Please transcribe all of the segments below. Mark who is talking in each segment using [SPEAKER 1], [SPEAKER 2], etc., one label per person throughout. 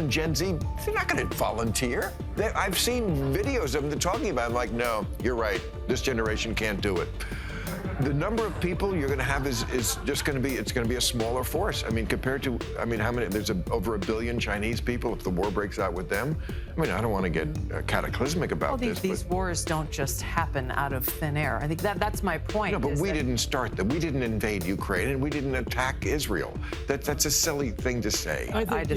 [SPEAKER 1] in Gen Z, they're not going to volunteer. I've seen videos of them talking about it. I'm like, no, you're right. This generation can't do it. The number of people you're going to have is just going to be, it's going to be a smaller force. I mean, compared to, I mean, how many, there's over 1 billion Chinese people if the war breaks out with them. I mean, I don't want to get cataclysmic about this.
[SPEAKER 2] These wars don't just happen out of thin air. I think that's my point.
[SPEAKER 1] No, but we didn't start them. We didn't invade Ukraine, and we didn't attack Israel. That's a silly thing to say.
[SPEAKER 3] I think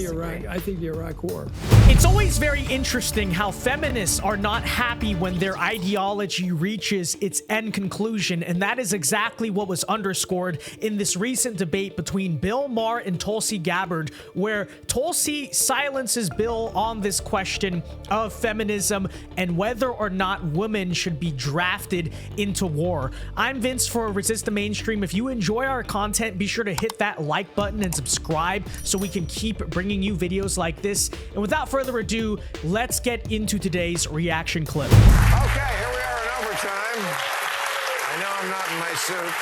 [SPEAKER 3] the Iraq War.
[SPEAKER 4] It's always very interesting how feminists are not happy when their ideology reaches its end conclusion, and that is exactly what was underscored in this recent debate between Bill Maher and Tulsi Gabbard, where Tulsi silences Bill on this question of feminism and whether or not women should be drafted into war. I'm Vince for Resist the Mainstream. If you enjoy our content, be sure to hit that like button and subscribe so we can keep bringing you videos like this. And without further ado, let's get into today's reaction clip.
[SPEAKER 1] Okay, here we are in overtime. I know I'm not in my suit.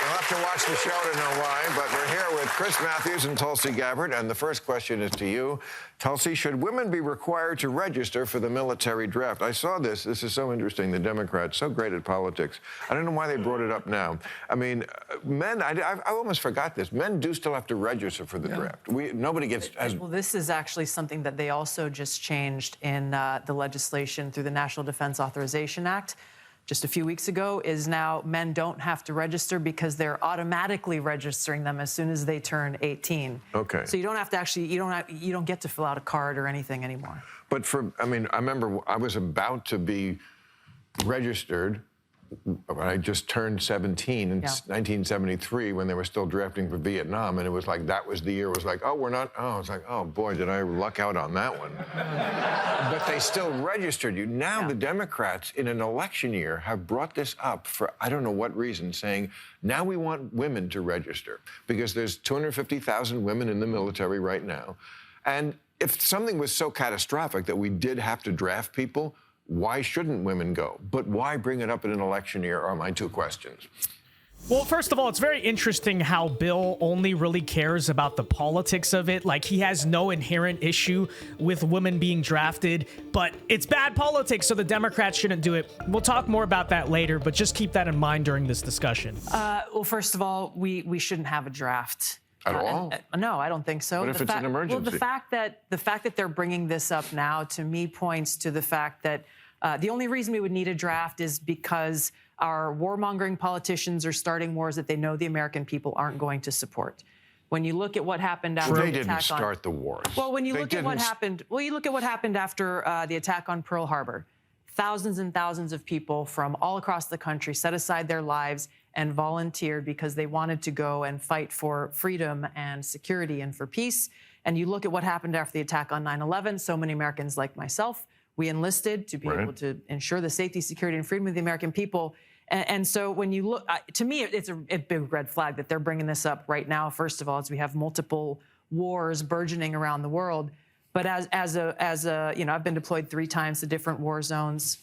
[SPEAKER 1] You'll have to watch the show to know why, but we're here with Chris Matthews and Tulsi Gabbard, and the first question is to you. Tulsi, should women be required to register for the military draft? I saw this. This is so interesting. The Democrats, so great at politics. I don't know why they brought it up now. I mean, men, I almost forgot this. Men do still have to register for the draft. Nobody gets...
[SPEAKER 2] Well, this is actually something that they also just changed in the legislation through the National Defense Authorization Act. Just a few weeks ago, is now men don't have to register because they're automatically registering them as soon as they turn 18.
[SPEAKER 1] Okay.
[SPEAKER 2] So you don't have to actually, you don't get to fill out a card or anything anymore.
[SPEAKER 1] But I mean, I remember I was about to be registered when I just turned 17 in 1973 when they were still drafting for Vietnam, and it was like, that was the year. It was like, oh, we're not, oh, it's like, oh boy, did I luck out on that one. But they still registered you. Now the Democrats in an election year have brought this up for I don't know what reason, saying now we want women to register because there's 250,000 women in the military right now. And if something was so catastrophic that we did have to draft people, why shouldn't women go? But why bring it up in an election year are my two questions.
[SPEAKER 4] Well, first of all, it's very interesting how Bill only really cares about the politics of it. Like, he has no inherent issue with women being drafted, but it's bad politics, so the Democrats shouldn't do it. We'll talk more about that later, but just keep that in mind during this discussion.
[SPEAKER 2] Well, first of all, we shouldn't have a draft.
[SPEAKER 1] At all?
[SPEAKER 2] No, I don't think so.
[SPEAKER 1] What if it's an emergency?
[SPEAKER 2] Well, the fact that they're bringing this up now, to me, points to the fact that the only reason we would need a draft is because our warmongering politicians are starting wars that they know the American people aren't going to support. When you look at what happened after
[SPEAKER 1] they didn't start the wars.
[SPEAKER 2] Well, when you look at what happened, you look at what happened after the attack on Pearl Harbor. Thousands and thousands of people from all across the country set aside their lives and volunteered because they wanted to go and fight for freedom and security and for peace. And you look at what happened after the attack on 9/11. So many Americans like myself, we enlisted to be able to ensure the safety, security, and freedom of the American people. And so when you look, to me, it's a big red flag that they're bringing this up right now. First of all, as we have multiple wars burgeoning around the world. But as a you know, I've been deployed 3 times to different war zones.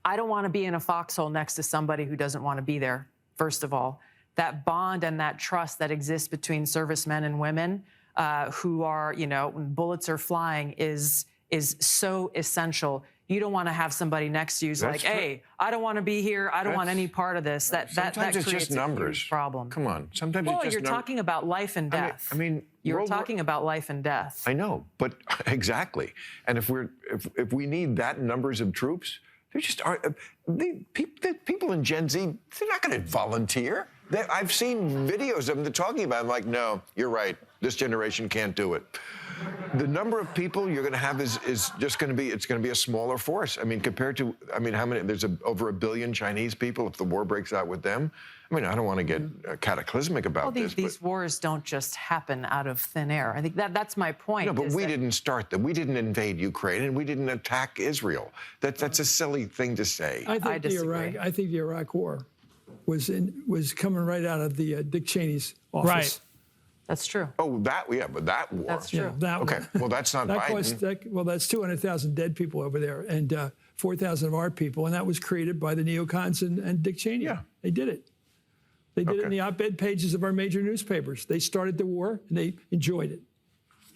[SPEAKER 2] I don't want to be in a foxhole next to somebody who doesn't want to be there. First of all, that bond and that trust that exists between servicemen and women who are, you know, when bullets are flying is so essential. You don't want to have somebody next to you who's like, hey, I don't want to be here. I don't want any part of this. That
[SPEAKER 1] sometimes it's
[SPEAKER 2] creates
[SPEAKER 1] just numbers.
[SPEAKER 2] A huge problem.
[SPEAKER 1] Come on. Sometimes
[SPEAKER 2] well,
[SPEAKER 1] it's just
[SPEAKER 2] you're talking about life and death.
[SPEAKER 1] I mean
[SPEAKER 2] you're talking about life and death.
[SPEAKER 1] I know, but exactly. And if we need that numbers of troops, there just are the people in Gen Z. They're not going to volunteer. I've seen videos of them talking about it. I'm like, no, you're right. This generation can't do it. The number of people you're going to have is just going to be, it's going to be a smaller force. I mean, compared to, I mean, how many, there's over 1 billion Chinese people if the war breaks out with them. I mean, I don't want to get cataclysmic about this.
[SPEAKER 2] These wars don't just happen out of thin air. I think that's my point.
[SPEAKER 1] No, but we didn't start them. We didn't invade Ukraine, and we didn't attack Israel. That's a silly thing to say.
[SPEAKER 3] I think the Iraq War was coming right out of the Dick Cheney's office.
[SPEAKER 4] Right.
[SPEAKER 2] That's true.
[SPEAKER 1] Oh, but that war.
[SPEAKER 2] That's true.
[SPEAKER 3] Yeah, that
[SPEAKER 1] okay,
[SPEAKER 3] one.
[SPEAKER 1] well, that's not Biden.
[SPEAKER 3] Well, that's 200,000 dead people over there, and 4,000 of our people, and that was created by the neocons and Dick Cheney. Yeah. They did it. They did it in the op-ed pages of our major newspapers. They started the war, and they enjoyed it.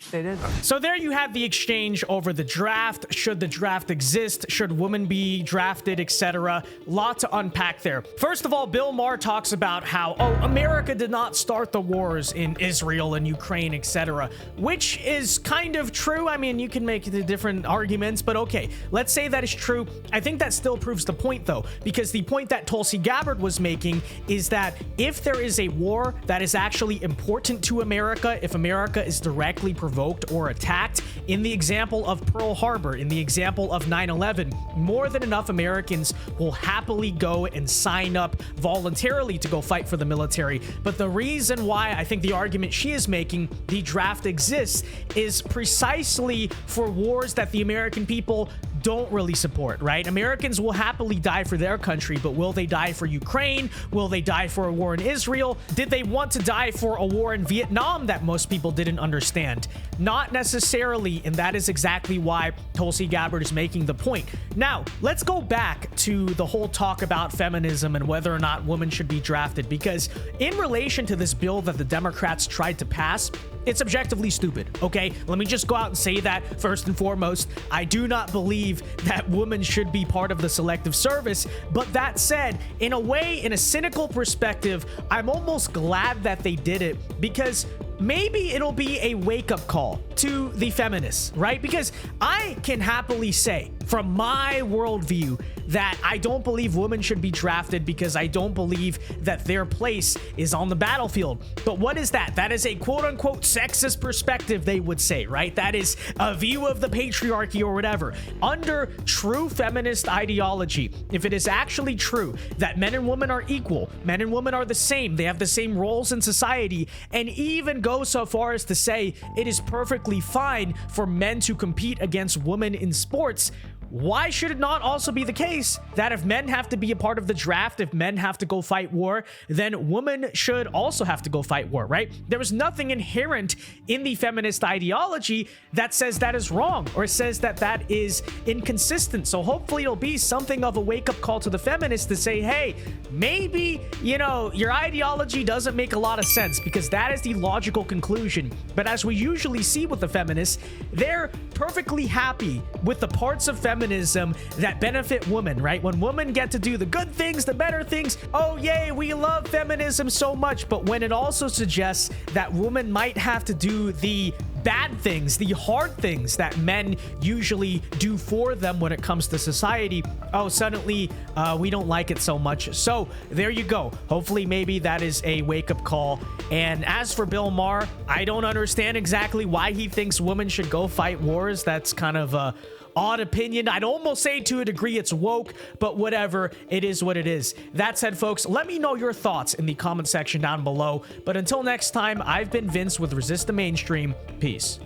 [SPEAKER 2] They did.
[SPEAKER 4] So there you have the exchange over the draft. Should the draft exist? Should women be drafted, etc.? Lot to unpack there. First of all, Bill Maher talks about how, oh, America did not start the wars in Israel and Ukraine, etc., which is kind of true. I mean, you can make the different arguments, but okay, let's say that is true. I think that still proves the point, though, because the point that Tulsi Gabbard was making is that if there is a war that is actually important to America, if America is directly provoked or attacked, in the example of Pearl Harbor, in the example of 9/11, more than enough Americans will happily go and sign up voluntarily to go fight for the military. But the reason why I think the argument she is making, the draft exists, is precisely for wars that the American people don't really support, right? Americans will happily die for their country, but will they die for Ukraine? Will they die for a war in Israel? Did they want to die for a war in Vietnam that most people didn't understand? Not necessarily, and that is exactly why Tulsi Gabbard is making the point. Now, let's go back to the whole talk about feminism and whether or not women should be drafted, because in relation to this bill that the Democrats tried to pass, it's objectively stupid, okay? Let me just go out and say that first and foremost. I do not believe that women should be part of the selective service, but that said, in a way, in a cynical perspective, I'm almost glad that they did it, because maybe it'll be a wake-up call to the feminists, right? Because I can happily say, from my worldview, that I don't believe women should be drafted because I don't believe that their place is on the battlefield. But what is that? That is a quote-unquote sexist perspective, they would say, right? That is a view of the patriarchy or whatever. Under true feminist ideology, if it is actually true that men and women are equal, men and women are the same, they have the same roles in society, and even go so far as to say it is perfectly fine for men to compete against women in sports, why should it not also be the case that if men have to be a part of the draft, if men have to go fight war, then women should also have to go fight war, right? There is nothing inherent in the feminist ideology that says that is wrong or says that that is inconsistent. So hopefully it'll be something of a wake-up call to the feminists to say, hey, maybe, you know, your ideology doesn't make a lot of sense, because that is the logical conclusion. But as we usually see with the feminists, they're perfectly happy with the parts of feminism that benefit women, right? When women get to do the good things, the better things, oh yay, we love feminism so much. But when it also suggests that women might have to do the bad things, the hard things that men usually do for them when it comes to society, oh, suddenly we don't like it so much. So there you go. Hopefully maybe that is a wake-up call. And as for Bill Maher, I don't understand exactly why he thinks women should go fight wars. That's kind of a odd opinion. I'd almost say to a degree it's woke, but whatever, it is what it is. That said, folks, let me know your thoughts in the comment section down below. But until next time, I've been Vince with Resist the Mainstream. Peace.